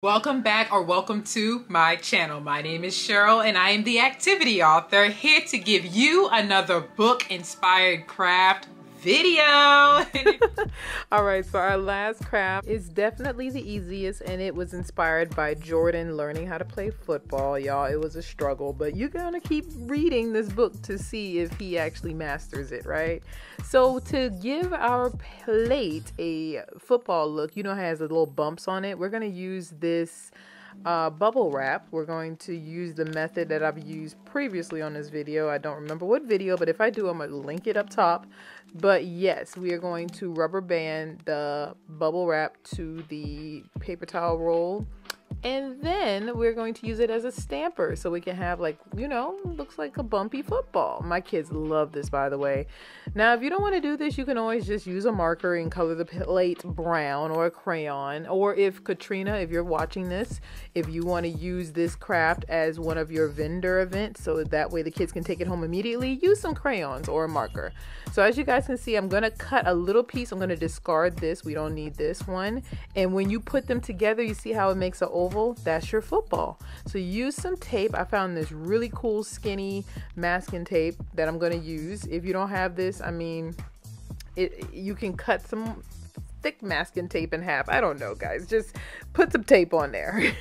Welcome back or welcome to my channel. My name is Cheryl and I am the activity author here to give you another book inspired craft video. All right, so our last craft is definitely the easiest and it was inspired by Jordan learning how to play football. Y'all, it was a struggle, but you're gonna keep reading this book to see if he actually masters it, right? So to give our plate a football look, you know, it has the little bumps on it. We're gonna use this bubble wrap. We're going to use the method that I've used previously on this video. I don't remember what video, but if I do, I'm going to link it up top. But yes, we are going to rubber band the bubble wrap to the paper towel roll. And then we're going to use it as a stamper so we can have, like, you know, looks like a bumpy football. My kids love this, by the way. Now, if you don't want to do this, you can always just use a marker and color the plate brown or a crayon. Or if Katrina, if you're watching this, if you want to use this craft as one of your vendor events so that way the kids can take it home immediately, use some crayons or a marker. So as you guys can see, I'm going to cut a little piece. I'm going to discard this. We don't need this one. And when you put them together, you see how it makes an oval? That's your football. So use some tape. I found this really cool skinny masking tape that I'm going to use. If you don't have this, I mean, you can cut some thick masking tape in half. I don't know, guys. Just put some tape on there.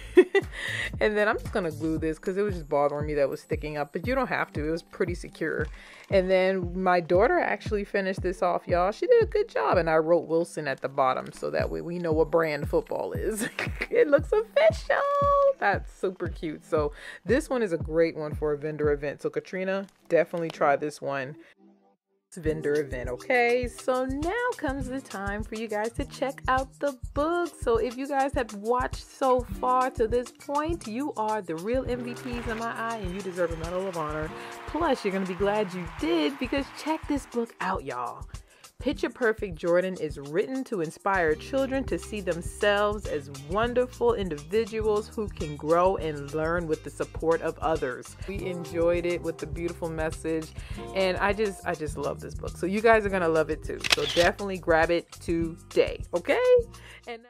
And then I'm just going to glue this because it was just bothering me that it was sticking up. But you don't have to. It was pretty secure. And then my daughter actually finished this off, y'all. She did a good job. And I wrote Wilson at the bottom so that way we know what brand football is. It looks official. That's super cute. So this one is a great one for a vendor event. So Katrina, definitely try this one. Vendor event. Okay, so now comes the time for you guys to check out the book. So if you guys have watched so far to this point, you are the real MVPs in my eye and you deserve a Medal of Honor. Plus you're gonna be glad you did, because check this book out, y'all. Picture Perfect Jordan is written to inspire children to see themselves as wonderful individuals who can grow and learn with the support of others. We enjoyed it with the beautiful message, and I just love this book. So you guys are gonna love it too. So definitely grab it today, okay? And now